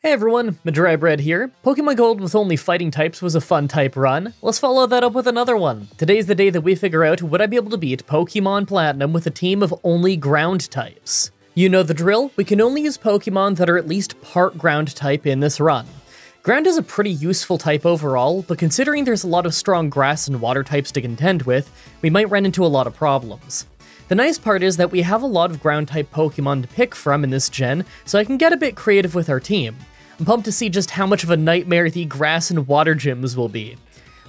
Hey everyone, Mah-Dry-Bread here. Pokemon Gold with only fighting types was a fun type run. Let's follow that up with another one. Today's the day that we figure out would I be able to beat Pokemon Platinum with a team of only ground types. You know the drill, we can only use Pokemon that are at least part ground type in this run. Ground is a pretty useful type overall, but considering there's a lot of strong grass and water types to contend with, we might run into a lot of problems. The nice part is that we have a lot of ground-type Pokemon to pick from in this gen, so I can get a bit creative with our team. I'm pumped to see just how much of a nightmare the grass and water gyms will be.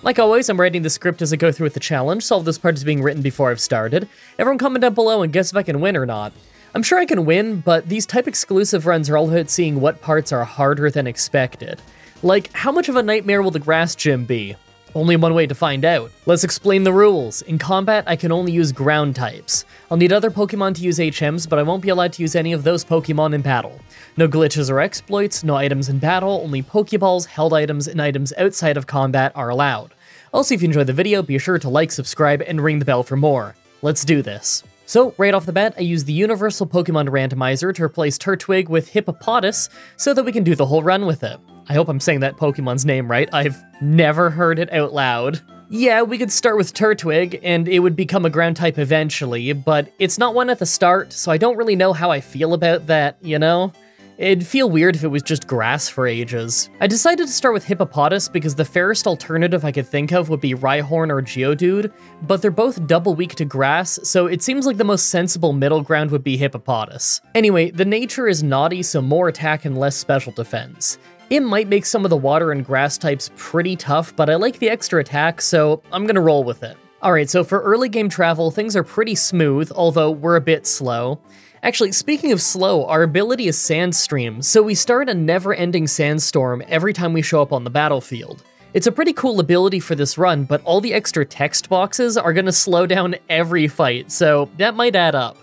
Like always, I'm writing the script as I go through with the challenge, so all this part is being written before I've started. Everyone comment down below and guess if I can win or not. I'm sure I can win, but these type-exclusive runs are all about seeing what parts are harder than expected. Like, how much of a nightmare will the grass gym be? Only one way to find out. Let's explain the rules. In combat, I can only use ground types. I'll need other Pokemon to use HMs, but I won't be allowed to use any of those Pokemon in battle. No glitches or exploits, no items in battle, only Pokeballs, held items, and items outside of combat are allowed. Also, if you enjoyed the video, be sure to like, subscribe, and ring the bell for more. Let's do this. So, right off the bat, I use the Universal Pokemon Randomizer to replace Turtwig with Hippopotas so that we can do the whole run with it. I hope I'm saying that Pokemon's name right, I've never heard it out loud. Yeah, we could start with Turtwig, and it would become a ground type eventually, but it's not one at the start, so I don't really know how I feel about that, you know? It'd feel weird if it was just grass for ages. I decided to start with Hippopotas because the fairest alternative I could think of would be Rhyhorn or Geodude, but they're both double weak to grass, so it seems like the most sensible middle ground would be Hippopotas. Anyway, the nature is naughty, so more attack and less special defense. It might make some of the water and grass types pretty tough, but I like the extra attack, so I'm gonna roll with it. Alright, so for early game travel, things are pretty smooth, although we're a bit slow. Actually, speaking of slow, our ability is Sandstream, so we start a never-ending sandstorm every time we show up on the battlefield. It's a pretty cool ability for this run, but all the extra text boxes are gonna slow down every fight, so that might add up.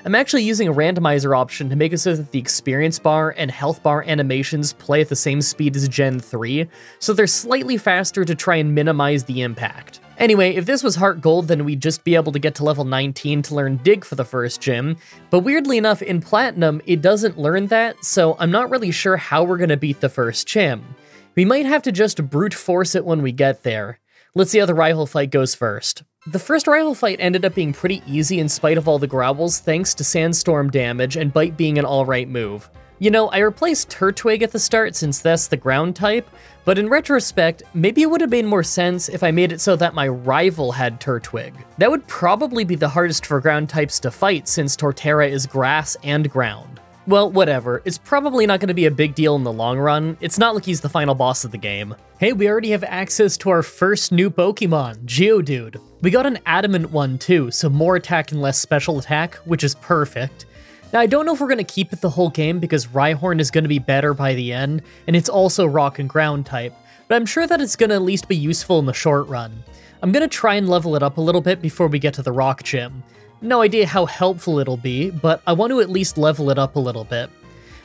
I'm actually using a randomizer option to make it so that the experience bar and health bar animations play at the same speed as Gen 3, so they're slightly faster to try and minimize the impact. Anyway, if this was Heart Gold, then we'd just be able to get to level 19 to learn Dig for the first gym, but weirdly enough, in Platinum, it doesn't learn that, so I'm not really sure how we're gonna beat the first gym. We might have to just brute force it when we get there. Let's see how the Rhyhorn fight goes first. The first Rhyhorn fight ended up being pretty easy in spite of all the growls thanks to Sandstorm damage and Bite being an alright move. You know, I replaced Turtwig at the start since that's the ground type, but in retrospect, maybe it would have made more sense if I made it so that my rival had Turtwig. That would probably be the hardest for ground types to fight since Torterra is grass and ground. Well, whatever, it's probably not going to be a big deal in the long run, it's not like he's the final boss of the game. Hey, we already have access to our first new Pokemon, Geodude. We got an adamant one too, so more attack and less special attack, which is perfect. Now, I don't know if we're going to keep it the whole game because Rhyhorn is going to be better by the end, and it's also rock and ground type, but I'm sure that it's going to at least be useful in the short run. I'm going to try and level it up a little bit before we get to the rock gym. No idea how helpful it'll be, but I want to at least level it up a little bit.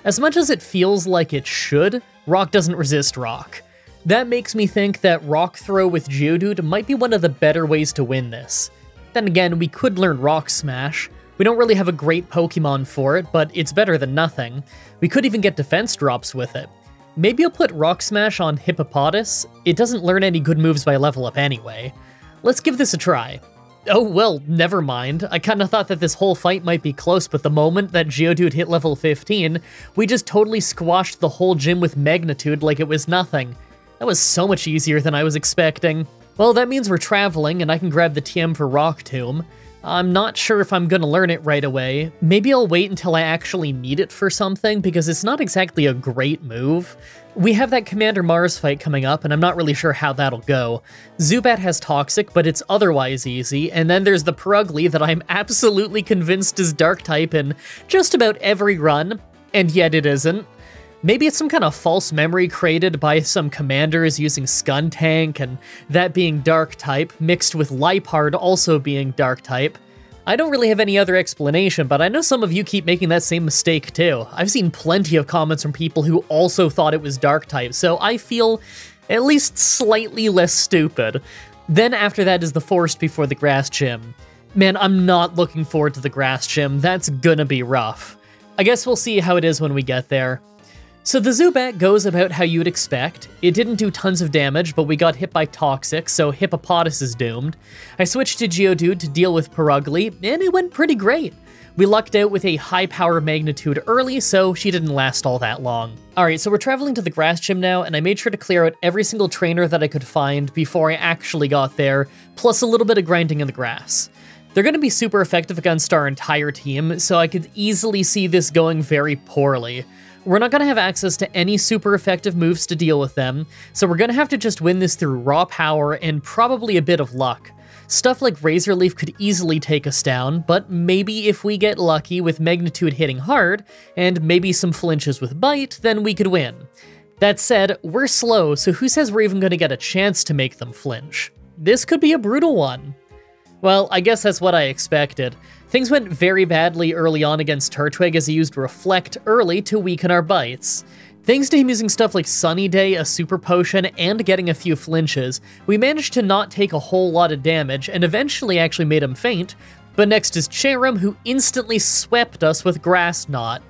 As much as it feels like it should, rock doesn't resist rock. That makes me think that Rock Throw with Geodude might be one of the better ways to win this. Then again, we could learn Rock Smash. We don't really have a great Pokemon for it, but it's better than nothing. We could even get defense drops with it. Maybe I'll put Rock Smash on Hippopotas. It doesn't learn any good moves by level up anyway. Let's give this a try. Oh, well, never mind. I kinda thought that this whole fight might be close, but the moment that Geodude hit level 15, we just totally squashed the whole gym with Magnitude like it was nothing. That was so much easier than I was expecting. Well, that means we're traveling, and I can grab the TM for Rock Tomb. I'm not sure if I'm gonna learn it right away. Maybe I'll wait until I actually need it for something, because it's not exactly a great move. We have that Commander Mars fight coming up, and I'm not really sure how that'll go. Zubat has Toxic, but it's otherwise easy, and then there's the Purugly that I'm absolutely convinced is Dark-type in just about every run, and yet it isn't. Maybe it's some kind of false memory created by some commanders using Skuntank, and that being Dark-type, mixed with Liepard also being Dark-type. I don't really have any other explanation, but I know some of you keep making that same mistake too. I've seen plenty of comments from people who also thought it was Dark-type, so I feel at least slightly less stupid. Then after that is the Forest before the Grass Gym. Man, I'm not looking forward to the Grass Gym, that's gonna be rough. I guess we'll see how it is when we get there. So the Zubat goes about how you'd expect. It didn't do tons of damage, but we got hit by Toxic, so Hippopotas is doomed. I switched to Geodude to deal with Purugly, and it went pretty great. We lucked out with a high power magnitude early, so she didn't last all that long. Alright, so we're traveling to the grass gym now, and I made sure to clear out every single trainer that I could find before I actually got there, plus a little bit of grinding in the grass. They're going to be super effective against our entire team, so I could easily see this going very poorly. We're not going to have access to any super effective moves to deal with them, so we're going to have to just win this through raw power and probably a bit of luck. Stuff like Razor Leaf could easily take us down, but maybe if we get lucky with Magnitude hitting hard, and maybe some flinches with Bite, then we could win. That said, we're slow, so who says we're even going to get a chance to make them flinch? This could be a brutal one. Well, I guess that's what I expected. Things went very badly early on against Turtwig as he used Reflect early to weaken our bites. Thanks to him using stuff like Sunny Day, a super potion, and getting a few flinches, we managed to not take a whole lot of damage and eventually actually made him faint, but next is Cherim, who instantly swept us with Grass Knot.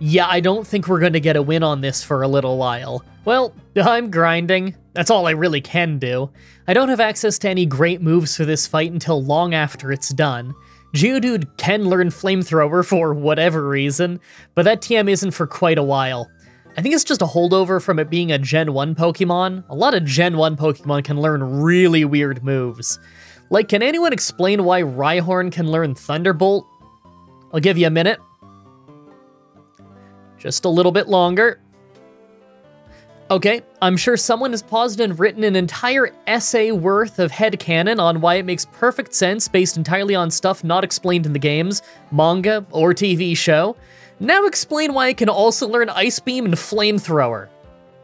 Yeah, I don't think we're going to get a win on this for a little while. Well, I'm grinding. That's all I really can do. I don't have access to any great moves for this fight until long after it's done. Geodude can learn Flamethrower for whatever reason, but that TM isn't for quite a while. I think it's just a holdover from it being a Gen 1 Pokemon. A lot of Gen 1 Pokemon can learn really weird moves. Like, can anyone explain why Rhyhorn can learn Thunderbolt? I'll give you a minute. Just a little bit longer. Okay, I'm sure someone has paused and written an entire essay worth of headcanon on why it makes perfect sense based entirely on stuff not explained in the games, manga, or TV show. Now explain why it can also learn Ice Beam and Flamethrower.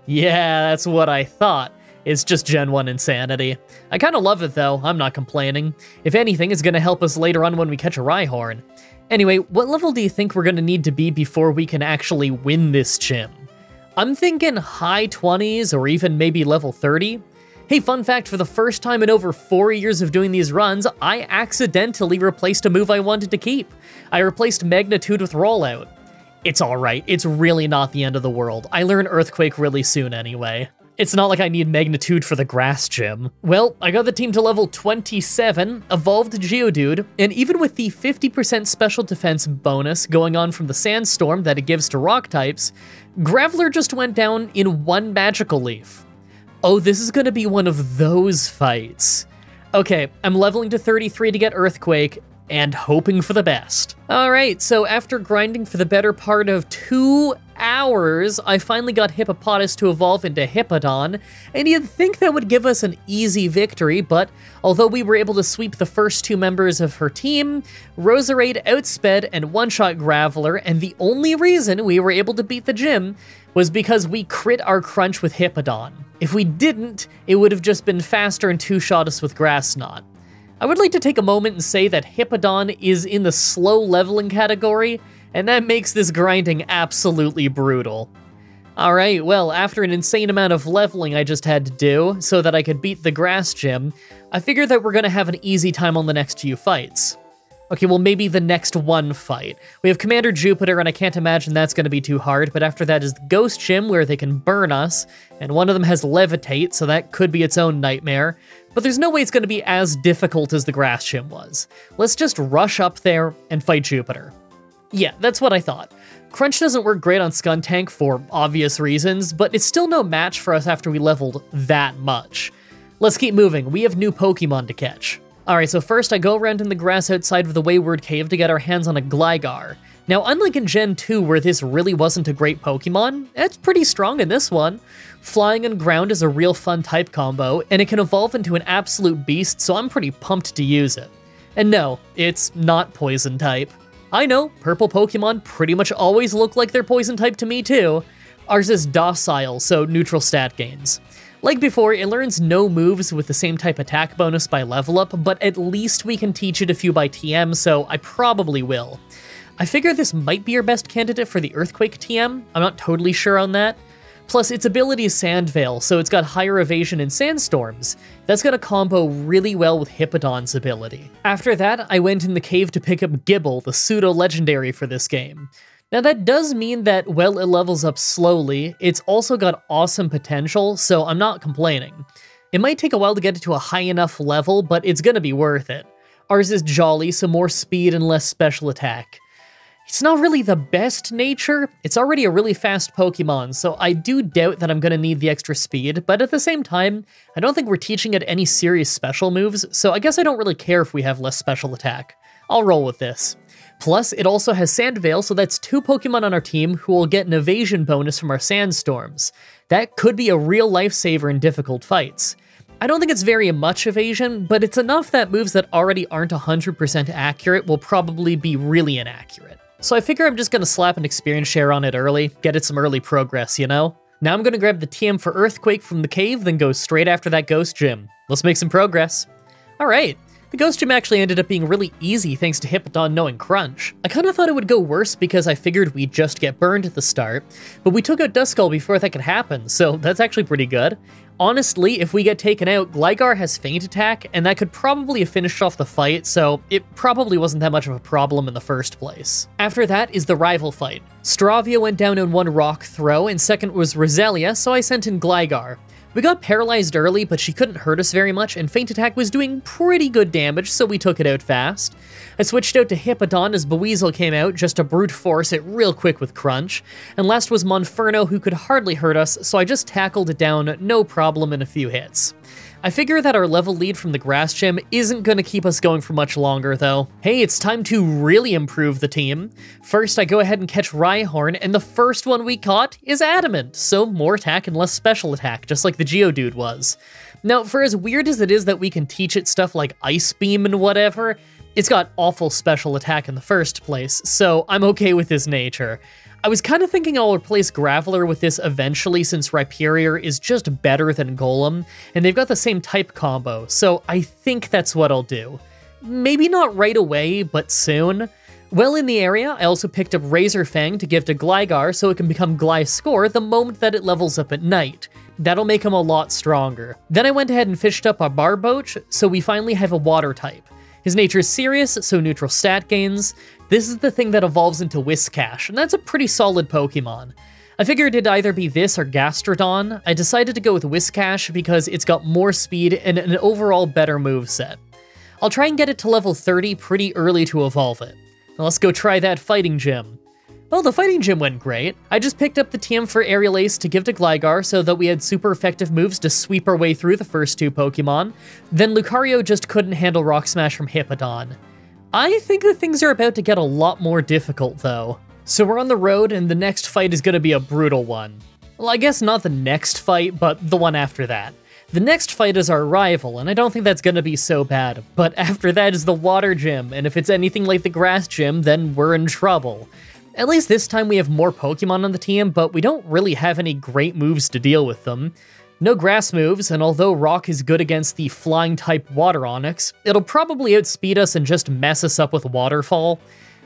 Yeah, that's what I thought. It's just Gen 1 insanity. I kinda love it though, I'm not complaining. If anything, it's gonna help us later on when we catch a Rhyhorn. Anyway, what level do you think we're gonna need to be before we can actually win this gym? I'm thinking high 20s or even maybe level 30. Hey, fun fact, for the first time in over 4 years of doing these runs, I accidentally replaced a move I wanted to keep. I replaced Magnitude with Rollout. It's alright, it's really not the end of the world. I learn Earthquake really soon anyway. It's not like I need Magnitude for the grass gym. Well, I got the team to level 27, evolved Geodude, and even with the 50% special defense bonus going on from the Sandstorm that it gives to rock types, Graveler just went down in one Magical Leaf. Oh, this is gonna be one of those fights. Okay, I'm leveling to 33 to get Earthquake, and hoping for the best. Alright, so after grinding for the better part of 2 hours, I finally got Hippopotas to evolve into Hippowdon, and you'd think that would give us an easy victory, but although we were able to sweep the first 2 members of her team, Roserade outsped and one-shot Graveler, and the only reason we were able to beat the gym was because we crit our Crunch with Hippowdon. If we didn't, it would have just been faster and two-shot us with Grass Knot. I would like to take a moment and say that Hippowdon is in the slow leveling category, and that makes this grinding absolutely brutal. Alright, well, after an insane amount of leveling I just had to do so that I could beat the grass gym, I figured that we're gonna have an easy time on the next few fights. Okay, well, maybe the next one fight. We have Commander Jupiter, and I can't imagine that's going to be too hard, but after that is the Ghost Gym, where they can burn us, and one of them has Levitate, so that could be its own nightmare. But there's no way it's going to be as difficult as the Grass Gym was. Let's just rush up there and fight Jupiter. Yeah, that's what I thought. Crunch doesn't work great on Skuntank for obvious reasons, but it's still no match for us after we leveled that much. Let's keep moving, we have new Pokemon to catch. Alright, so first I go around in the grass outside of the Wayward Cave to get our hands on a Gligar. Now, unlike in Gen 2 where this really wasn't a great Pokemon, it's pretty strong in this one. Flying and Ground is a real fun type combo, and it can evolve into an absolute beast, so I'm pretty pumped to use it. And no, it's not Poison type. I know, purple Pokemon pretty much always look like they're Poison type to me too. Ours is Docile, so neutral stat gains. Like before, it learns no moves with the same type attack bonus by level up, but at least we can teach it a few by TM, so I probably will. I figure this might be our best candidate for the Earthquake TM, I'm not totally sure on that. Plus, its ability is Sand Veil, so it's got higher evasion in Sandstorms. That's gonna combo really well with Hippowdon's ability. After that, I went in the cave to pick up Gibble, the pseudo-legendary for this game. Now that does mean that while it levels up slowly, it's also got awesome potential, so I'm not complaining. It might take a while to get it to a high enough level, but it's gonna be worth it. Ours is Jolly, so more speed and less special attack. It's not really the best nature, it's already a really fast Pokemon, so I do doubt that I'm gonna need the extra speed, but at the same time, I don't think we're teaching it any serious special moves, so I guess I don't really care if we have less special attack. I'll roll with this. Plus, it also has Sandveil, so that's 2 Pokemon on our team who will get an evasion bonus from our Sandstorms. That could be a real lifesaver in difficult fights. I don't think it's very much evasion, but it's enough that moves that already aren't 100% accurate will probably be really inaccurate. So I figure I'm just gonna slap an experience share on it early, get it some early progress, you know? Now I'm gonna grab the TM for Earthquake from the cave, then go straight after that Ghost Gym. Let's make some progress. Alright. The Ghost Gym actually ended up being really easy thanks to Hippowdon knowing Crunch. I kinda thought it would go worse because I figured we'd just get burned at the start, but we took out Duskull before that could happen, so that's actually pretty good. Honestly, if we get taken out, Gligar has Feint Attack, and that could probably have finished off the fight, so it probably wasn't that much of a problem in the first place. After that is the rival fight. Staravia went down in one Rock Throw, and second was Roselia, so I sent in Gligar. We got paralyzed early, but she couldn't hurt us very much, and Feint Attack was doing pretty good damage, so we took it out fast. I switched out to Hippowdon as Buizel came out, just to brute force it real quick with Crunch. And last was Monferno, who could hardly hurt us, so I just tackled it down, no problem, in a few hits. I figure that our level lead from the Grass Gym isn't going to keep us going for much longer, though. Hey, it's time to really improve the team. First, I go ahead and catch Rhyhorn, and the first one we caught is Adamant, so more attack and less special attack, just like the Geodude was. Now, for as weird as it is that we can teach it stuff like Ice Beam and whatever, it's got awful special attack in the first place, so I'm okay with this nature. I was kind of thinking I'll replace Graveler with this eventually since Rhyperior is just better than Golem, and they've got the same type combo, so I think that's what I'll do. Maybe not right away, but soon. While in the area, I also picked up Razor Fang to give to Gligar so it can become Gliscor the moment that it levels up at night. That'll make him a lot stronger. Then I went ahead and fished up a Barboach, so we finally have a water type. His nature is serious, so neutral stat gains. This is the thing that evolves into Whiscash, and that's a pretty solid Pokemon. I figured it'd either be this or Gastrodon. I decided to go with Whiscash because it's got more speed and an overall better moveset. I'll try and get it to level 30 pretty early to evolve it. Now let's go try that Fighting Gym. Well, the Fighting Gym went great. I just picked up the TM for Aerial Ace to give to Gligar so that we had super effective moves to sweep our way through the first 2 Pokemon. Then Lucario just couldn't handle Rock Smash from Hippowdon. I think that things are about to get a lot more difficult, though. So we're on the road, and the next fight is going to be a brutal one. Well, I guess not the next fight, but the one after that. The next fight is our rival, and I don't think that's going to be so bad. But after that is the Water Gym, and if it's anything like the Grass Gym, then we're in trouble. At least this time we have more Pokemon on the team, but we don't really have any great moves to deal with them. No grass moves, and although Rock is good against the Flying-type Water Onix, it'll probably outspeed us and just mess us up with Waterfall.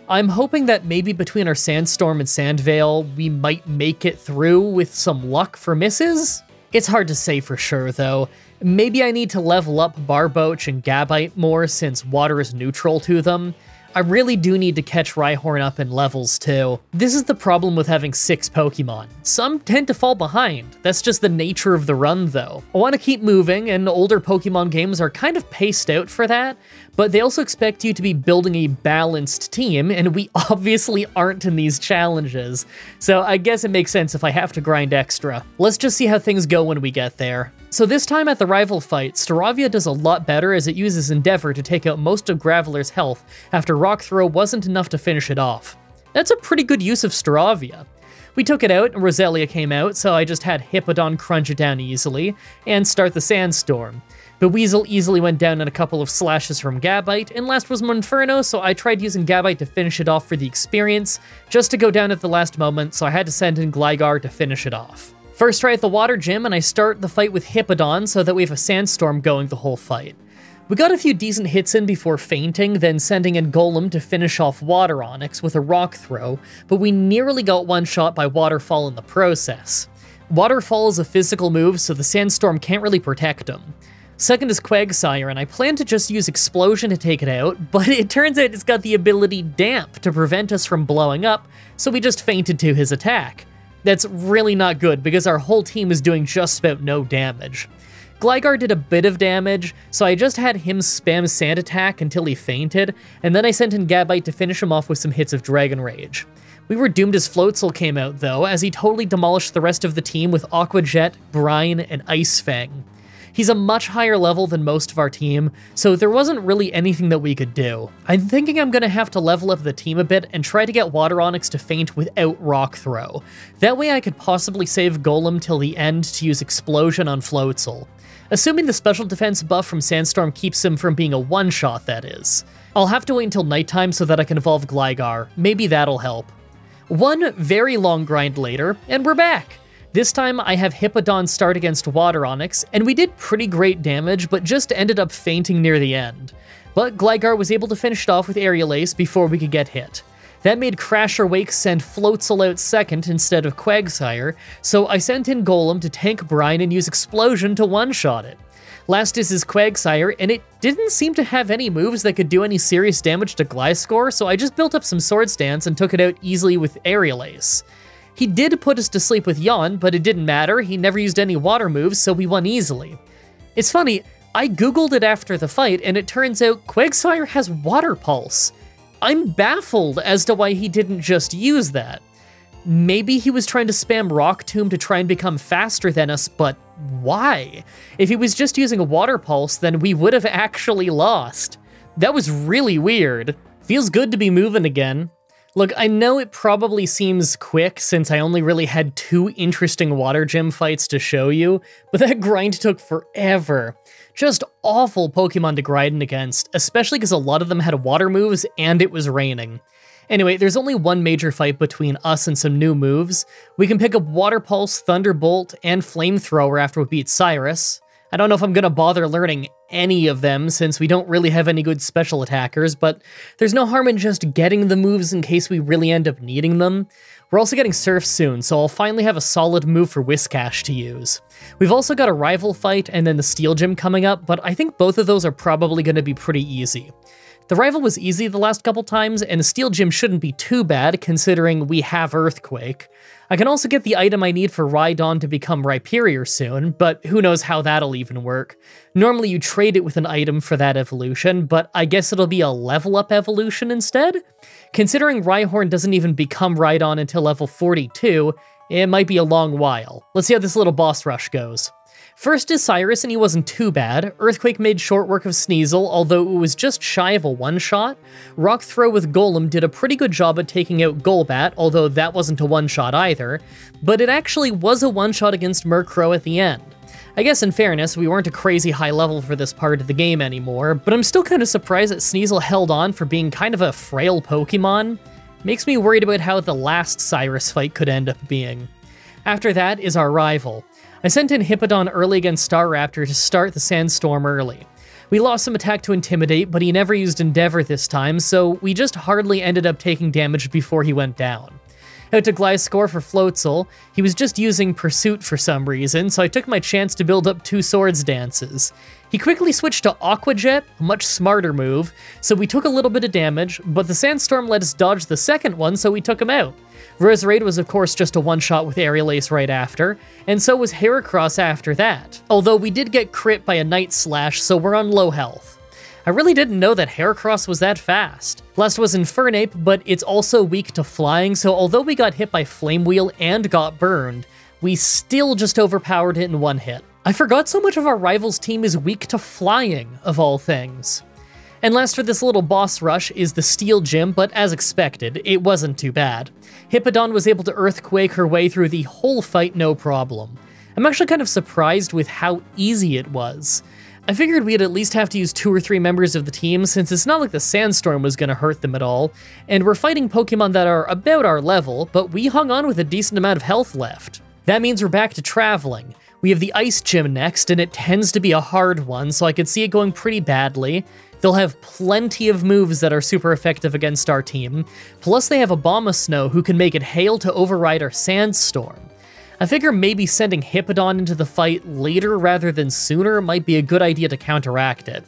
I'm hoping that maybe between our Sandstorm and Sandveil, we might make it through with some luck for misses? It's hard to say for sure, though. Maybe I need to level up Barboach and Gabite more since water is neutral to them. I really do need to catch Rhyhorn up in levels too. This is the problem with having 6 Pokemon. Some tend to fall behind. That's just the nature of the run though. I want to keep moving, and older Pokemon games are kind of paced out for that, but they also expect you to be building a balanced team, and we obviously aren't in these challenges. So I guess it makes sense if I have to grind extra. Let's just see how things go when we get there. So this time at the rival fight, Staravia does a lot better as it uses Endeavor to take out most of Graveler's health after Rock Throw wasn't enough to finish it off. That's a pretty good use of Staravia. We took it out and Roselia came out, so I just had Hippowdon crunch it down easily and start the Sandstorm. Buizel easily went down in a couple of slashes from Gabite, and last was Monferno, so I tried using Gabite to finish it off for the experience, just to go down at the last moment, so I had to send in Gligar to finish it off. First try at the Water Gym, and I start the fight with Hippowdon so that we have a Sandstorm going the whole fight. We got a few decent hits in before fainting, then sending in Golem to finish off Water Onix with a Rock Throw, but we nearly got one-shot by Waterfall in the process. Waterfall is a physical move, so the Sandstorm can't really protect him. Second is Quagsire, and I plan to just use Explosion to take it out, but it turns out it's got the ability Damp to prevent us from blowing up, so we just fainted to his attack. That's really not good, because our whole team is doing just about no damage. Gligar did a bit of damage, so I just had him spam Sand Attack until he fainted, and then I sent in Gabite to finish him off with some hits of Dragon Rage. We were doomed as Floatzel came out though, as he totally demolished the rest of the team with Aqua Jet, Brine, and Ice Fang. He's a much higher level than most of our team, so there wasn't really anything that we could do. I'm thinking I'm gonna have to level up the team a bit and try to get Water Onix to faint without Rock Throw. That way I could possibly save Golem till the end to use Explosion on Floatzel. Assuming the special defense buff from Sandstorm keeps him from being a one-shot, that is. I'll have to wait until nighttime so that I can evolve Gligar. Maybe that'll help. One very long grind later, and we're back! This time I have Hippowdon start against Water Onix, and we did pretty great damage, but just ended up fainting near the end. But Gligar was able to finish it off with Aerial Ace before we could get hit. That made Crasher Wake send Floatzel out second instead of Quagsire, so I sent in Golem to tank Brine and use Explosion to one-shot it. Last is his Quagsire, and it didn't seem to have any moves that could do any serious damage to Gliscor, so I just built up some Swords Dance and took it out easily with Aerial Ace. He did put us to sleep with Yawn, but it didn't matter, he never used any water moves, so we won easily. It's funny, I googled it after the fight, and it turns out Quagsire has Water Pulse. I'm baffled as to why he didn't just use that. Maybe he was trying to spam Rock Tomb to try and become faster than us, but why? If he was just using a Water Pulse, then we would have actually lost. That was really weird. Feels good to be moving again. Look, I know it probably seems quick since I only really had 2 interesting water gym fights to show you, but that grind took forever. Just awful Pokemon to grind against, especially because a lot of them had water moves and it was raining. Anyway, there's only one major fight between us and some new moves. We can pick up Water Pulse, Thunderbolt, and Flamethrower after we beat Cyrus. I don't know if I'm gonna bother learning any of them since we don't really have any good special attackers, but there's no harm in just getting the moves in case we really end up needing them. We're also getting Surf soon, so I'll finally have a solid move for Whiscash to use. We've also got a rival fight and then the Steel Gym coming up, but I think both of those are probably gonna be pretty easy. The rival was easy the last couple times, and the Steel Gym shouldn't be too bad considering we have Earthquake. I can also get the item I need for Rhydon to become Rhyperior soon, but who knows how that'll even work. Normally you trade it with an item for that evolution, but I guess it'll be a level up evolution instead? Considering Rhyhorn doesn't even become Rhydon until level 42, it might be a long while. Let's see how this little boss rush goes. First is Cyrus, and he wasn't too bad. Earthquake made short work of Sneasel, although it was just shy of a one-shot. Rock Throw with Golem did a pretty good job at taking out Golbat, although that wasn't a one-shot either, but it actually was a one-shot against Murkrow at the end. I guess in fairness, we weren't a crazy high level for this part of the game anymore, but I'm still kind of surprised that Sneasel held on for being kind of a frail Pokemon. Makes me worried about how the last Cyrus fight could end up being. After that is our rival. I sent in Hippowdon early against Staraptor to start the Sandstorm early. We lost some attack to Intimidate, but he never used Endeavor this time, so we just hardly ended up taking damage before he went down. Out to Gliscor for Floatzel. He was just using Pursuit for some reason, so I took my chance to build up 2 Swords Dances. He quickly switched to Aqua Jet, a much smarter move, so we took a little bit of damage, but the Sandstorm let us dodge the second one, so we took him out. Roserade was of course just a one-shot with Aerial Ace right after, and so was Heracross after that, although we did get crit by a Night Slash, so we're on low health. I really didn't know that Heracross was that fast. Last was Infernape, but it's also weak to flying, so although we got hit by Flame Wheel and got burned, we still just overpowered it in one hit. I forgot so much of our rival's team is weak to flying, of all things. And last for this little boss rush is the Steel Gym, but as expected, it wasn't too bad. Hippowdon was able to Earthquake her way through the whole fight no problem. I'm actually kind of surprised with how easy it was. I figured we'd at least have to use 2 or 3 members of the team since it's not like the Sandstorm was going to hurt them at all, and we're fighting Pokemon that are about our level, but we hung on with a decent amount of health left. That means we're back to traveling. We have the Ice Gym next, and it tends to be a hard one, so I could see it going pretty badly. They'll have plenty of moves that are super effective against our team, plus they have Abomasnow who can make it hail to override our Sandstorm. I figure maybe sending Hippodon into the fight later rather than sooner might be a good idea to counteract it.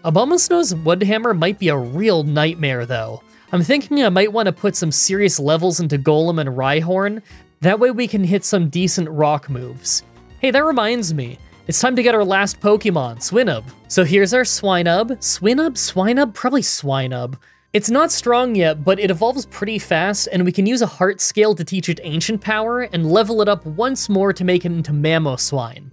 Abomasnow's Woodhammer might be a real nightmare though. I'm thinking I might want to put some serious levels into Golem and Rhyhorn, that way we can hit some decent rock moves. Hey, that reminds me, it's time to get our last Pokemon, Swinub. So here's our Swinub. Swinub? Probably Swinub. It's not strong yet, but it evolves pretty fast, and we can use a heart scale to teach it ancient power and level it up once more to make it into Mamoswine.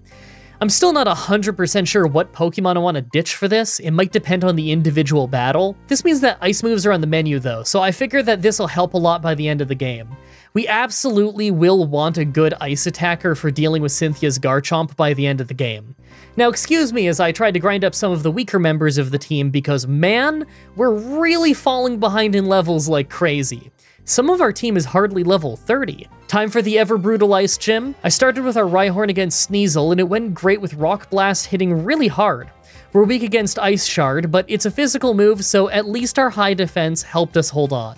I'm still not 100% sure what Pokemon I want to ditch for this. It might depend on the individual battle. This means that ice moves are on the menu though, so I figure that this will help a lot by the end of the game. We absolutely will want a good ice attacker for dealing with Cynthia's Garchomp by the end of the game. Now excuse me as I tried to grind up some of the weaker members of the team because man, we're really falling behind in levels like crazy. Some of our team is hardly level 30. Time for the ever-brutal Ice Gym. I started with our Rhyhorn against Sneasel, and it went great with Rock Blast hitting really hard. We're weak against Ice Shard, but it's a physical move, so at least our high defense helped us hold on.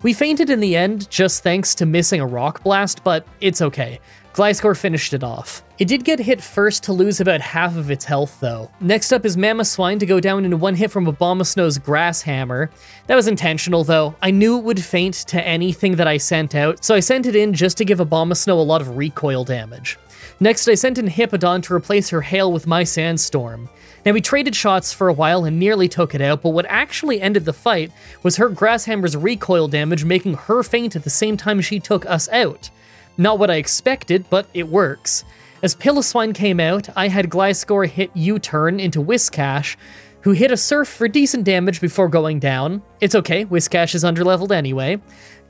We fainted in the end, just thanks to missing a Rock Blast, but it's okay. Gliscor finished it off. It did get hit first to lose about half of its health though. Next up is Mamoswine to go down into one hit from Abomasnow's Grass Hammer. That was intentional though. I knew it would faint to anything that I sent out, so I sent it in just to give Abomasnow a lot of recoil damage. Next I sent in Hippodon to replace her Hail with my Sandstorm. Now we traded shots for a while and nearly took it out, but what actually ended the fight was her Grass Hammer's recoil damage making her faint at the same time she took us out. Not what I expected, but it works. As Piloswine came out, I had Gliscor hit U-turn into Whiscash, who hit a Surf for decent damage before going down. It's okay, Whiscash is underleveled anyway.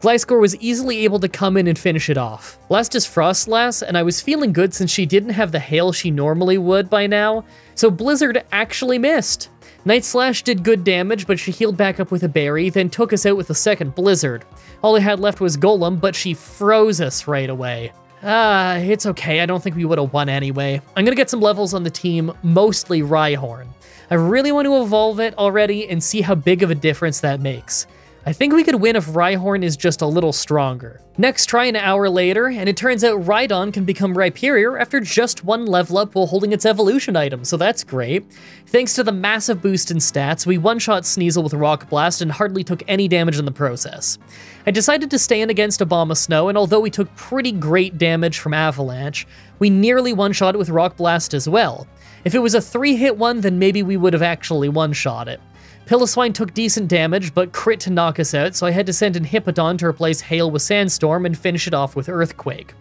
Gliscor was easily able to come in and finish it off. Last is Frostlass, and I was feeling good since she didn't have the hail she normally would by now, so Blizzard actually missed. Night Slash did good damage, but she healed back up with a berry, then took us out with a second Blizzard. All I had left was Golem, but she froze us right away. It's okay, I don't think we would have won anyway. I'm gonna get some levels on the team, mostly Rhyhorn. I really want to evolve it already and see how big of a difference that makes. I think we could win if Rhyhorn is just a little stronger. Next, try an hour later, and it turns out Rhydon can become Rhyperior after just one level up while holding its evolution item, so that's great. Thanks to the massive boost in stats, we one-shot Sneasel with Rock Blast and hardly took any damage in the process. I decided to stay in against Abomasnow, and although we took pretty great damage from Avalanche, we nearly one-shot it with Rock Blast as well. If it was a 3-hit one, then maybe we would have actually one-shot it. Piloswine took decent damage, but crit to knock us out, so I had to send in Hippodon to replace Hail with Sandstorm and finish it off with Earthquake.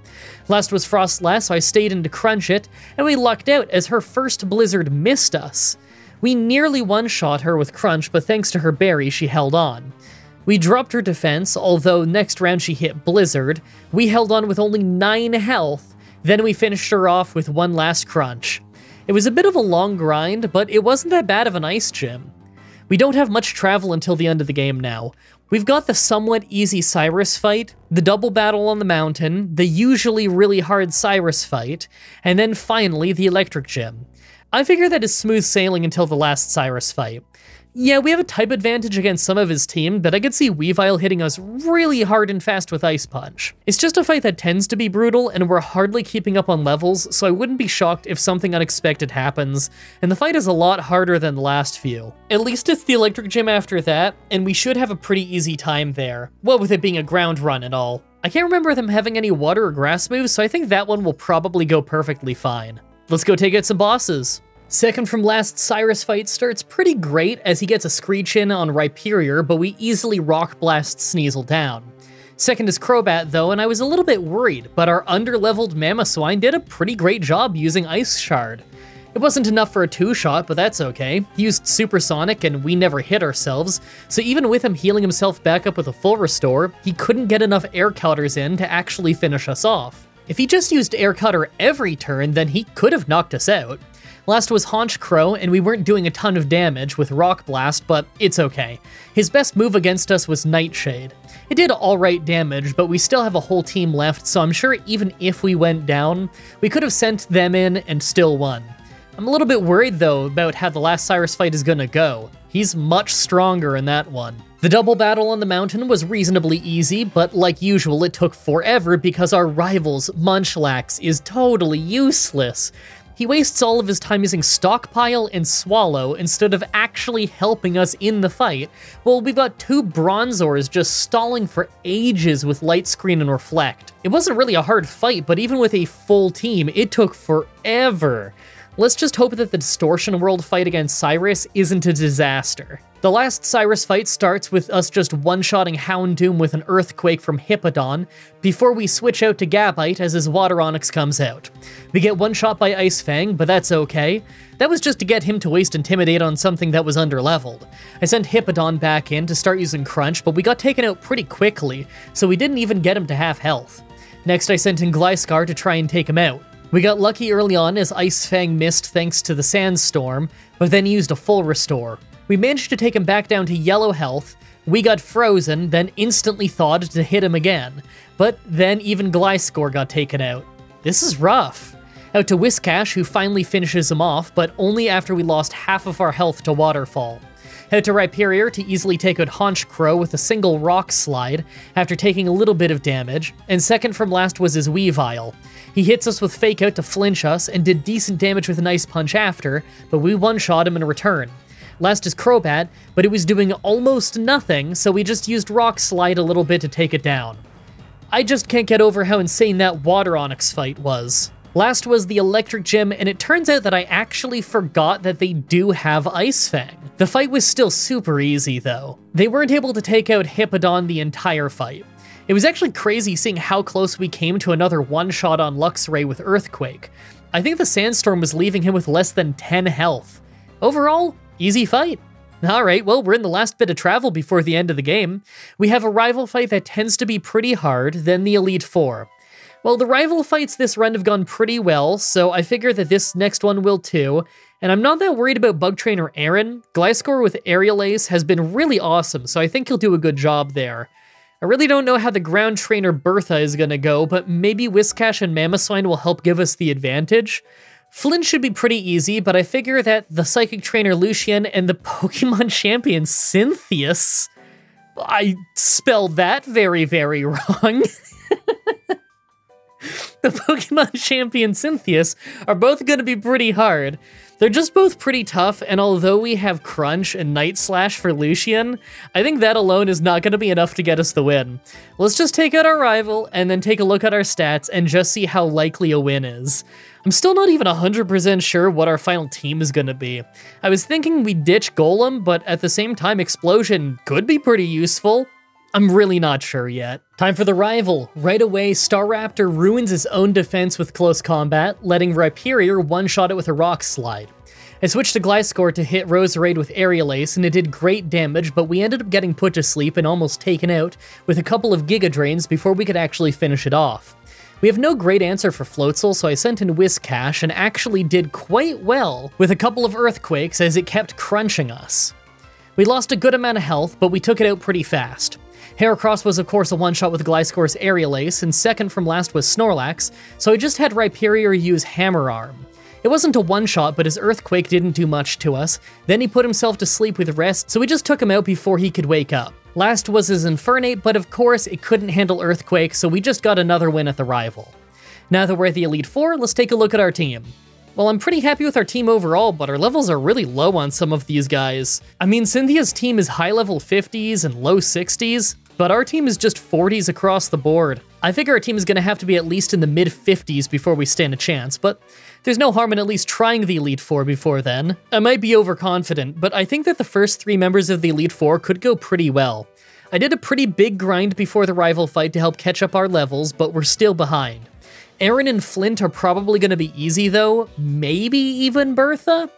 Last was Frostlass, so I stayed in to crunch it, and we lucked out as her first Blizzard missed us. We nearly one-shot her with Crunch, but thanks to her berry, she held on. We dropped her defense, although next round she hit Blizzard. We held on with only 9 health, then we finished her off with one last Crunch. It was a bit of a long grind, but it wasn't that bad of an Ice Gym. We don't have much travel until the end of the game now. We've got the somewhat easy Cyrus fight, the double battle on the mountain, the usually really hard Cyrus fight, and then finally the Electric Gym. I figure that is smooth sailing until the last Cyrus fight. Yeah, we have a type advantage against some of his team, but I could see Weavile hitting us really hard and fast with Ice Punch. It's just a fight that tends to be brutal, and we're hardly keeping up on levels, so I wouldn't be shocked if something unexpected happens, and the fight is a lot harder than the last few. At least it's the Electric Gym after that, and we should have a pretty easy time there. Well, with it being a ground run and all. I can't remember them having any water or grass moves, so I think that one will probably go perfectly fine. Let's go take out some bosses. Second from last Cyrus fight starts pretty great as he gets a Screech in on Rhyperior, but we easily Rock Blast Sneasel down. Second is Crobat though, and I was a little bit worried, but our underleveled Mamoswine did a pretty great job using Ice Shard. It wasn't enough for a 2-shot, but that's okay. He used Supersonic and we never hit ourselves, so even with him healing himself back up with a full restore, he couldn't get enough Air Cutters in to actually finish us off. If he just used Air Cutter every turn, then he could have knocked us out. Last was Haunch Crow, and we weren't doing a ton of damage with Rock Blast, but it's okay. His best move against us was Nightshade. It did alright damage, but we still have a whole team left, so I'm sure even if we went down, we could have sent them in and still won. I'm a little bit worried though about how the last Cyrus fight is gonna go. He's much stronger in that one. The double battle on the mountain was reasonably easy, but like usual it took forever because our rival's Munchlax is totally useless. He wastes all of his time using Stockpile and Swallow instead of actually helping us in the fight. Well, we've got two Bronzors just stalling for ages with Light Screen and Reflect. It wasn't really a hard fight, but even with a full team, it took forever. Let's just hope that the Distortion World fight against Cyrus isn't a disaster. The last Cyrus fight starts with us just one-shotting Houndoom with an Earthquake from Hippowdon before we switch out to Gabite as his Water Onix comes out. We get one shot by Ice Fang, but that's okay. That was just to get him to waste Intimidate on something that was underleveled. I sent Hippowdon back in to start using Crunch, but we got taken out pretty quickly, so we didn't even get him to half health. Next I sent in Gliscor to try and take him out. We got lucky early on as Ice Fang missed thanks to the Sandstorm, but then used a full restore. We managed to take him back down to yellow health, we got frozen, then instantly thawed to hit him again. But then even Gliscor got taken out. This is rough. Out to Whiscash, who finally finishes him off, but only after we lost half of our health to Waterfall. Out to Rhyperior to easily take out Honchkrow with a single Rock Slide after taking a little bit of damage, and second from last was his Weavile. He hits us with Fake Out to flinch us and did decent damage with an Ice Punch after, but we one-shot him in return. Last is Crobat, but it was doing almost nothing, so we just used Rock Slide a little bit to take it down. I just can't get over how insane that Water Onix fight was. Last was the Electric Gym, and it turns out that I actually forgot that they do have Ice Fang. The fight was still super easy, though. They weren't able to take out Hippowdon the entire fight. It was actually crazy seeing how close we came to another one-shot on Luxray with Earthquake. I think the Sandstorm was leaving him with less than 10 health. Overall, easy fight. Alright, well, we're in the last bit of travel before the end of the game. We have a rival fight that tends to be pretty hard, then the Elite Four. Well, the rival fights this run have gone pretty well, so I figure that this next one will too, and I'm not that worried about Bug Trainer Aaron. Gliscor with Aerial Ace has been really awesome, so I think he'll do a good job there. I really don't know how the Ground Trainer Bertha is gonna go, but maybe Whiscash and Mamoswine will help give us the advantage. Flynn should be pretty easy, but I figure that the Psychic Trainer Lucian and the Pokemon Champion Cynthius... I spelled that very, very wrong. The Pokemon Champion Cynthius are both going to be pretty hard. They're just both pretty tough, and although we have Crunch and Night Slash for Lucian, I think that alone is not going to be enough to get us the win. Let's just take out our rival, and then take a look at our stats, and just see how likely a win is. I'm still not even 100% sure what our final team is going to be. I was thinking we'd ditch Golem, but at the same time Explosion could be pretty useful. I'm really not sure yet. Time for the rival. Right away, Staraptor ruins his own defense with close combat, letting Rhyperior one-shot it with a Rock Slide. I switched to Gliscor to hit Roserade with Aerial Ace, and it did great damage, but we ended up getting put to sleep and almost taken out with a couple of Giga Drains before we could actually finish it off. We have no great answer for Floatzel, so I sent in Whiscash and actually did quite well with a couple of Earthquakes as it kept crunching us. We lost a good amount of health, but we took it out pretty fast. Heracross was of course a one-shot with Gliscor's Aerial Ace, and second from last was Snorlax, so I just had Rhyperior use Hammer Arm. It wasn't a one-shot, but his Earthquake didn't do much to us. Then he put himself to sleep with rest, so we just took him out before he could wake up. Last was his Infernape, but of course it couldn't handle Earthquake, so we just got another win at the rival. Now that we're at the Elite Four, let's take a look at our team. Well, I'm pretty happy with our team overall, but our levels are really low on some of these guys. I mean, Cynthia's team is high level 50s and low 60s, but our team is just 40s across the board. I figure our team is going to have to be at least in the mid-50s before we stand a chance, but there's no harm in at least trying the Elite Four before then. I might be overconfident, but I think that the first 3 members of the Elite Four could go pretty well. I did a pretty big grind before the rival fight to help catch up our levels, but we're still behind. Aaron and Flint are probably going to be easy though, maybe even Bertha?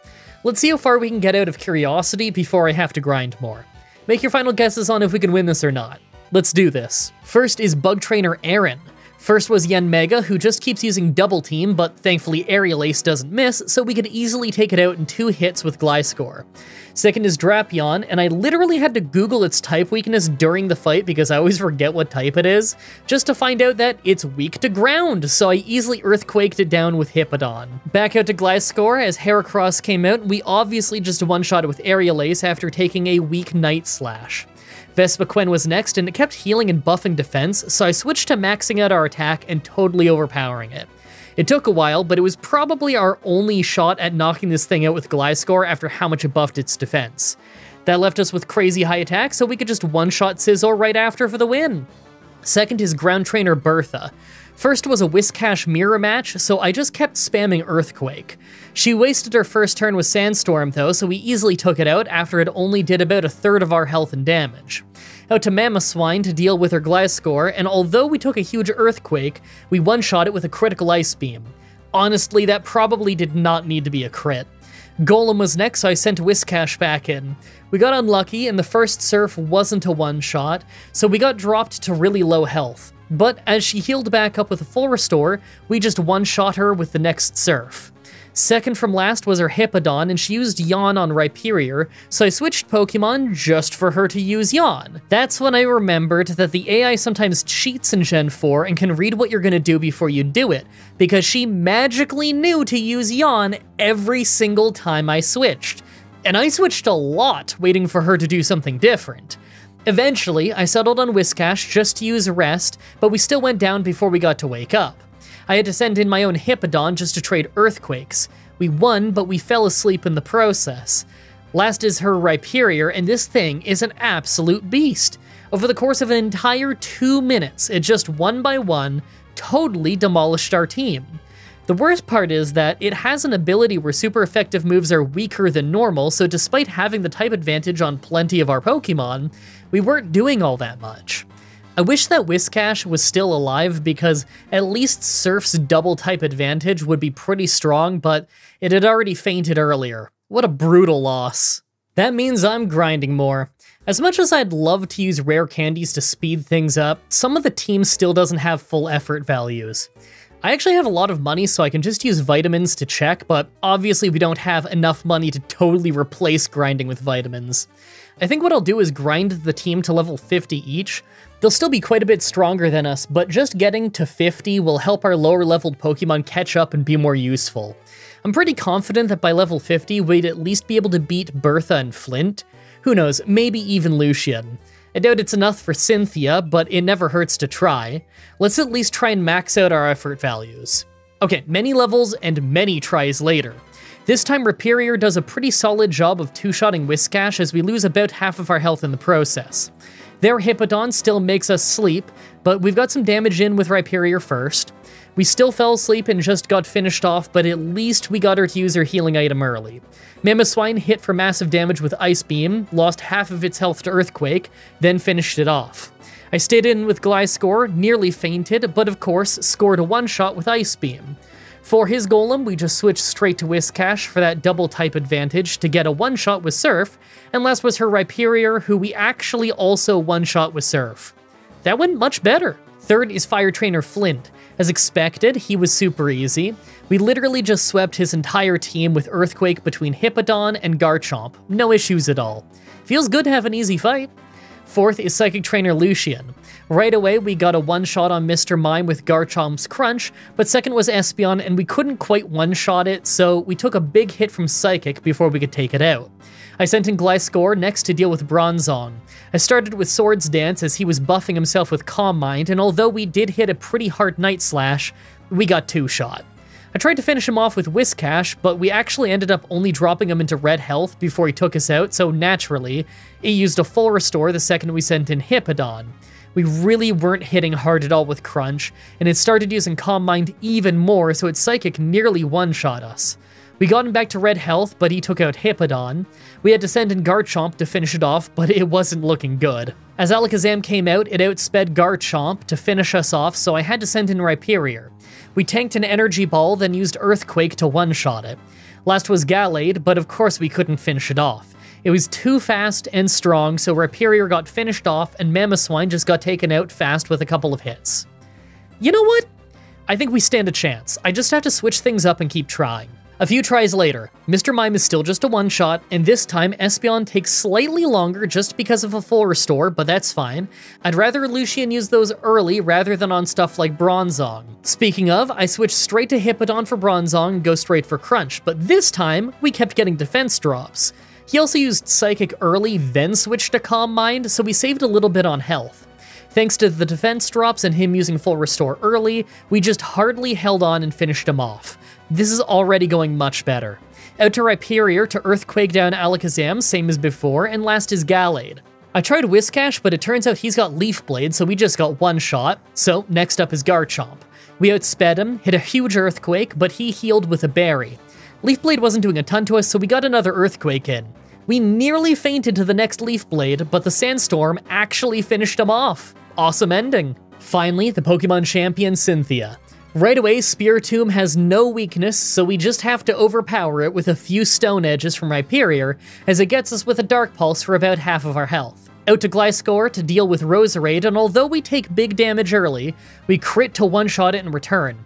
Let's see how far we can get out of Curiosity before I have to grind more. Make your final guesses on if we can win this or not. Let's do this. First is Bug Trainer Aaron. First was Yanmega, who just keeps using Double Team, but thankfully Aerial Ace doesn't miss, so we could easily take it out in 2 hits with Gliscor. Second is Drapion, and I literally had to Google its type weakness during the fight because I always forget what type it is, just to find out that it's weak to ground, so I easily Earthquaked it down with Hippowdon. Back out to Gliscor, as Heracross came out, we obviously just one-shot it with Aerial Ace after taking a weak Night Slash. Vespiquen was next, and it kept healing and buffing defense, so I switched to maxing out our attack and totally overpowering it. It took a while, but it was probably our only shot at knocking this thing out with Gliscor after how much it buffed its defense. That left us with crazy high attack, so we could just one-shot Sizzle right after for the win. Second is Ground Trainer Bertha. First was a Whiscash mirror match, so I just kept spamming Earthquake. She wasted her first turn with Sandstorm though, so we easily took it out after it only did about a third of our health and damage. Out to Mamoswine to deal with her Gliscor, and although we took a huge Earthquake, we one-shot it with a critical Ice Beam. Honestly, that probably did not need to be a crit. Golem was next, so I sent Whiscash back in. We got unlucky, and the first Surf wasn't a one-shot, so we got dropped to really low health. But as she healed back up with a full restore, we just one-shot her with the next Surf. Second from last was her Hippowdon, and she used Yawn on Rhyperior, so I switched Pokemon just for her to use Yawn. That's when I remembered that the AI sometimes cheats in Gen 4 and can read what you're gonna do before you do it, because she magically knew to use Yawn every single time I switched. And I switched a lot, waiting for her to do something different. Eventually, I settled on Whiscash just to use Rest, but we still went down before we got to wake up. I had to send in my own Hippowdon just to trade Earthquakes. We won, but we fell asleep in the process. Last is her Rhyperior, and this thing is an absolute beast. Over the course of an entire 2 minutes, it just one by one totally demolished our team. The worst part is that it has an ability where super effective moves are weaker than normal, so despite having the type advantage on plenty of our Pokemon, we weren't doing all that much. I wish that Whiscash was still alive because at least Surf's double type advantage would be pretty strong, but it had already fainted earlier. What a brutal loss. That means I'm grinding more. As much as I'd love to use rare candies to speed things up, some of the team still doesn't have full effort values. I actually have a lot of money, so I can just use vitamins to check, but obviously we don't have enough money to totally replace grinding with vitamins. I think what I'll do is grind the team to level 50 each. They'll still be quite a bit stronger than us, but just getting to 50 will help our lower leveled Pokemon catch up and be more useful. I'm pretty confident that by level 50, we'd at least be able to beat Bertha and Flint. Who knows, maybe even Lucian. I doubt it's enough for Cynthia, but it never hurts to try. Let's at least try and max out our effort values. Okay, many levels and many tries later. This time Rhyperior does a pretty solid job of two-shotting Whiscash as we lose about half of our health in the process. Their Hippowdon still makes us sleep, but we've got some damage in with Rhyperior first. We still fell asleep and just got finished off, but at least we got her to use her healing item early. Mamoswine hit for massive damage with Ice Beam, lost half of its health to Earthquake, then finished it off. I stayed in with Gliscor, nearly fainted, but of course scored a one-shot with Ice Beam. For his Golem, we just switched straight to Whiscash for that double type advantage to get a one-shot with Surf, and last was her Rhyperior, who we actually also one-shot with Surf. That went much better. Third is Fire Trainer Flint. As expected, he was super easy. We literally just swept his entire team with Earthquake between Hippowdon and Garchomp. No issues at all. Feels good to have an easy fight. Fourth is Psychic Trainer Lucian. Right away, we got a one-shot on Mr. Mime with Garchomp's Crunch, but second was Espeon, and we couldn't quite one-shot it, so we took a big hit from Psychic before we could take it out. I sent in Gliscor next to deal with Bronzong. I started with Swords Dance as he was buffing himself with Calm Mind, and although we did hit a pretty hard Night Slash, we got two-shot. I tried to finish him off with Whiscash, but we actually ended up only dropping him into red health before he took us out, so naturally, it used a full restore the second we sent in Hippowdon. We really weren't hitting hard at all with Crunch, and it started using Calm Mind even more, so its Psychic nearly one-shot us. We got him back to red health, but he took out Hippowdon. We had to send in Garchomp to finish it off, but it wasn't looking good. As Alakazam came out, it outsped Garchomp to finish us off, so I had to send in Rhyperior. We tanked an Energy Ball, then used Earthquake to one-shot it. Last was Gallade, but of course we couldn't finish it off. It was too fast and strong, so Rhyperior got finished off, and Mamoswine just got taken out fast with a couple of hits. You know what? I think we stand a chance. I just have to switch things up and keep trying. A few tries later, Mr. Mime is still just a one-shot, and this time Espeon takes slightly longer just because of a full restore, but that's fine. I'd rather Lucian use those early rather than on stuff like Bronzong. Speaking of, I switched straight to Hippowdon for Bronzong and go straight for Crunch, but this time, we kept getting defense drops. He also used Psychic early, then switched to Calm Mind, so we saved a little bit on health. Thanks to the defense drops and him using full restore early, we just hardly held on and finished him off. This is already going much better. Out to Rhyperior to Earthquake down Alakazam, same as before, and last is Gallade. I tried Whiscash, but it turns out he's got Leaf Blade, so we just got one shot, so next up is Garchomp. We outsped him, hit a huge Earthquake, but he healed with a Berry. Leaf Blade wasn't doing a ton to us, so we got another Earthquake in. We nearly fainted to the next Leaf Blade, but the Sandstorm actually finished him off. Awesome ending. Finally, the Pokemon champion Cynthia. Right away, Spiritomb has no weakness, so we just have to overpower it with a few Stone Edges from Rhyperior, as it gets us with a Dark Pulse for about half of our health. Out to Gliscor to deal with Roserade, and although we take big damage early, we crit to one-shot it in return.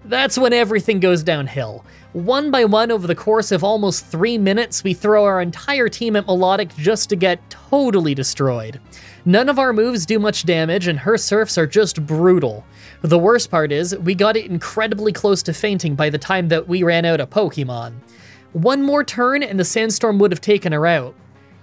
That's when everything goes downhill. One by one over the course of almost 3 minutes, we throw our entire team at Melodic just to get totally destroyed. None of our moves do much damage, and her surfs are just brutal. The worst part is, we got it incredibly close to fainting by the time that we ran out of Pokemon. One more turn and the Sandstorm would have taken her out.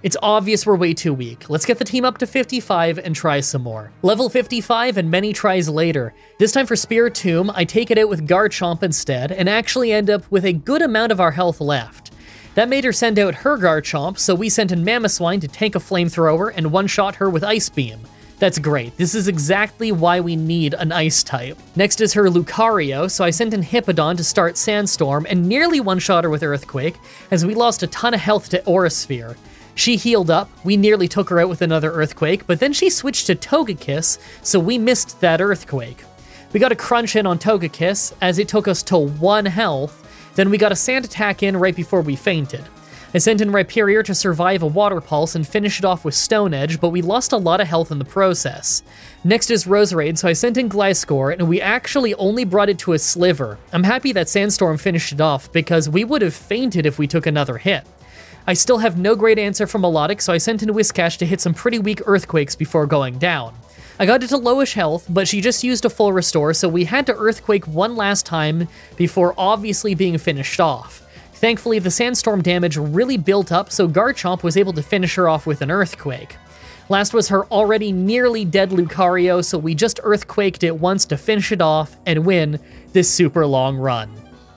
It's obvious we're way too weak. Let's get the team up to 55 and try some more. Level 55 and many tries later. This time for Spiritomb, I take it out with Garchomp instead, and actually end up with a good amount of our health left. That made her send out her Garchomp, so we sent in Mamoswine to tank a Flamethrower and one-shot her with Ice Beam. That's great. This is exactly why we need an Ice type. Next is her Lucario, so I sent in Hippowdon to start Sandstorm and nearly one-shot her with Earthquake, as we lost a ton of health to Aurasphere. She healed up, we nearly took her out with another Earthquake, but then she switched to Togekiss, so we missed that Earthquake. We got a crunch in on Togekiss, as it took us to 1 health, then we got a Sand Attack in right before we fainted. I sent in Rhyperior to survive a Water Pulse and finish it off with Stone Edge, but we lost a lot of health in the process. Next is Roserade, so I sent in Gliscor, and we actually only brought it to a sliver. I'm happy that Sandstorm finished it off, because we would have fainted if we took another hit. I still have no great answer from Melodic, so I sent in Whiscash to hit some pretty weak Earthquakes before going down. I got it to lowish health, but she just used a full restore, so we had to Earthquake one last time before obviously being finished off. Thankfully, the Sandstorm damage really built up, so Garchomp was able to finish her off with an Earthquake. Last was her already nearly dead Lucario, so we just Earthquaked it once to finish it off and win this super long run.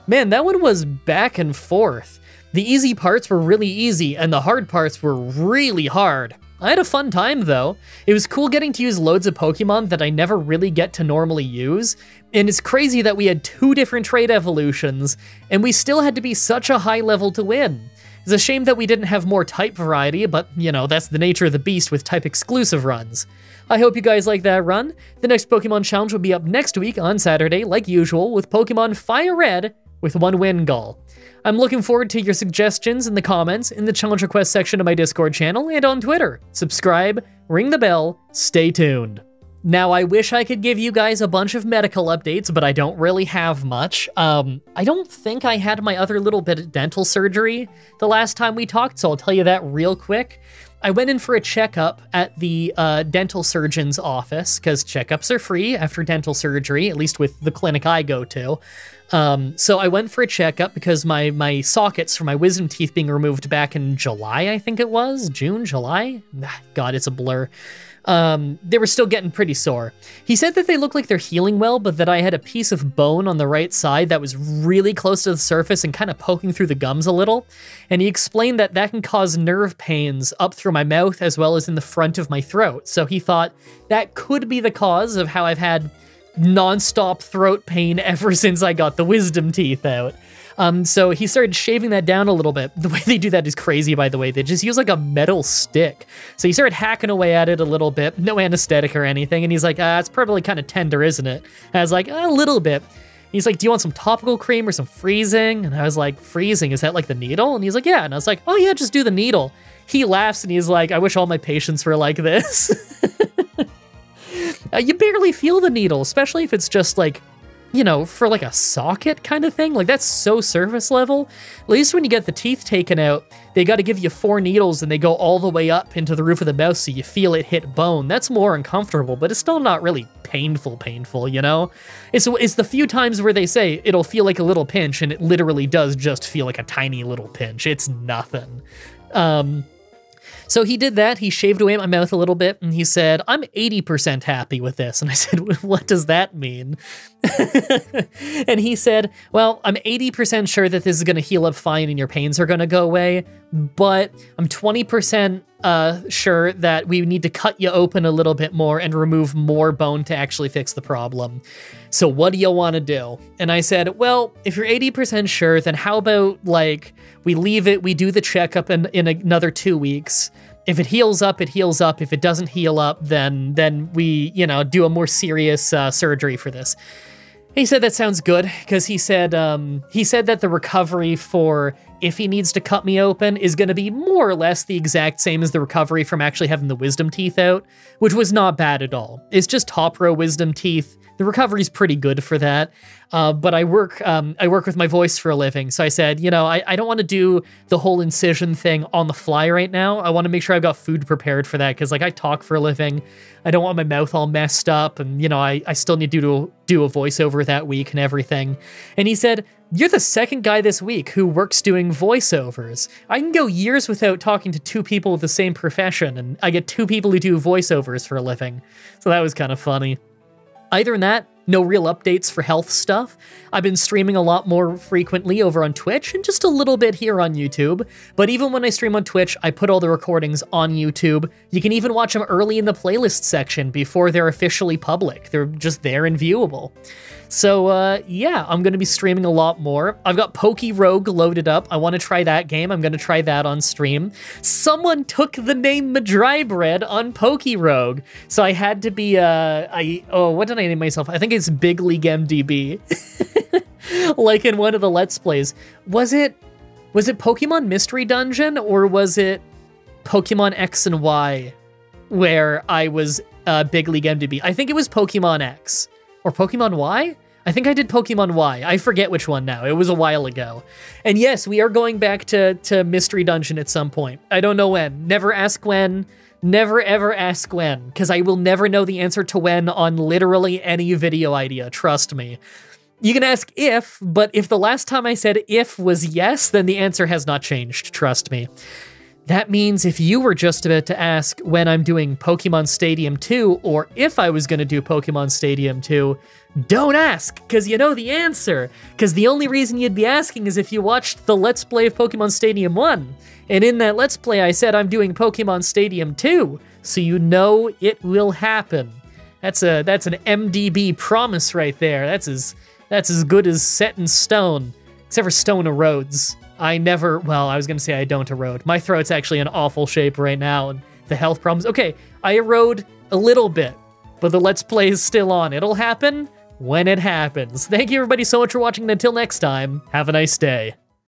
Man, that one was back and forth. The easy parts were really easy, and the hard parts were really hard. I had a fun time, though. It was cool getting to use loads of Pokemon that I never really get to normally use, and it's crazy that we had 2 different trait evolutions, and we still had to be such a high level to win. It's a shame that we didn't have more type variety, but, you know, that's the nature of the beast with type-exclusive runs. I hope you guys like that run. The next Pokemon Challenge will be up next week on Saturday, like usual, with Pokemon Fire Red with 1 Wingull. I'm looking forward to your suggestions in the comments, in the challenge request section of my Discord channel, and on Twitter. Subscribe, ring the bell, stay tuned. Now, I wish I could give you guys a bunch of medical updates, but I don't really have much. I don't think I had my other little bit of dental surgery the last time we talked, so I'll tell you that real quick. I went in for a checkup at the dental surgeon's office, because checkups are free after dental surgery, at least with the clinic I go to. So I went for a checkup because my sockets for my wisdom teeth being removed back in July, I think it was? June? July? God, it's a blur. They were still getting pretty sore. He said that they look like they're healing well, but that I had a piece of bone on the right side that was really close to the surface and kind of poking through the gums a little. And he explained that that can cause nerve pains up through my mouth as well as in the front of my throat. So he thought that could be the cause of how I've had non-stop throat pain ever since I got the wisdom teeth out. So he started shaving that down a little bit. The way they do that is crazy, by the way. They just use like a metal stick. So he started hacking away at it a little bit, no anesthetic or anything. And he's like, it's probably kind of tender, isn't it? And I was like, a little bit. He's like, do you want some topical cream or some freezing? And I was like, freezing, is that like the needle? And he's like, yeah. And I was like, oh yeah, just do the needle. He laughs and he's like, I wish all my patients were like this. You barely feel the needle, especially if it's just like you know, for like a socket kind of thing. Like, that's so surface level. At least when you get the teeth taken out, they got to give you 4 needles and they go all the way up into the roof of the mouth so you feel it hit bone. That's more uncomfortable, but it's still not really painful, you know? It's the few times where they say it'll feel like a little pinch, and it literally does just feel like a tiny little pinch. It's nothing. So he did that. He shaved away my mouth a little bit, and he said, I'm 80% happy with this. And I said, what does that mean? And he said, well, I'm 80% sure that this is going to heal up fine and your pains are going to go away, but I'm 20% sure that we need to cut you open a little bit more and remove more bone to actually fix the problem. So what do you want to do? And I said, well, if you're 80% sure, then how about, like, we leave it, we do the checkup in another 2 weeks. If it heals up, it heals up. If it doesn't heal up, then we, you know, do a more serious surgery for this. He said that sounds good, because he said that the recovery for if he needs to cut me open is going to be more or less the exact same as the recovery from actually having the wisdom teeth out, which was not bad at all. It's just top row wisdom teeth. The recovery's pretty good for that, but I work with my voice for a living, so I said, you know, I don't want to do the whole incision thing on the fly right now. I want to make sure I've got food prepared for that, because, like, I talk for a living. I don't want my mouth all messed up, and, you know, I still need to do a voiceover that week and everything. And he said, you're the second guy this week who works doing voiceovers. I can go years without talking to 2 people with the same profession, and I get 2 people who do voiceovers for a living. So that was kind of funny. Other than that, no real updates for health stuff. I've been streaming a lot more frequently over on Twitch and just a little bit here on YouTube. But even when I stream on Twitch, I put all the recordings on YouTube. You can even watch them early in the playlist section before they're officially public. They're just there and viewable. So, yeah, I'm going to be streaming a lot more. I've got Poke Rogue loaded up. I want to try that game. I'm going to try that on stream. Someone took the name Mah-Dry-Bread on Poke Rogue. So I had to be, what did I name myself? I think it's Big League MDB. Like in one of the Let's Plays. Was it Pokemon Mystery Dungeon, or was it Pokemon X and Y where I was Big League MDB? I think it was Pokemon X. Or Pokemon Y? I think I did Pokemon Y. I forget which one now. It was a while ago. And yes, we are going back to Mystery Dungeon at some point. I don't know when. Never ask when. Never ever ask when, because I will never know the answer to when on literally any video idea, trust me. You can ask if, but if the last time I said if was yes, then the answer has not changed, trust me. That means if you were just about to ask when I'm doing Pokemon Stadium 2, or if I was going to do Pokemon Stadium 2, don't ask, because you know the answer. Because the only reason you'd be asking is if you watched the Let's Play of Pokemon Stadium 1. And in that Let's Play, I said I'm doing Pokemon Stadium 2, so you know it will happen. That's an MDB promise right there. That's as good as set in stone, except for stone erodes. I was going to say I don't erode. My throat's actually in awful shape right now, and the health problems. Okay, I erode a little bit, but the Let's Play is still on. It'll happen when it happens. Thank you everybody so much for watching, and until next time, have a nice day.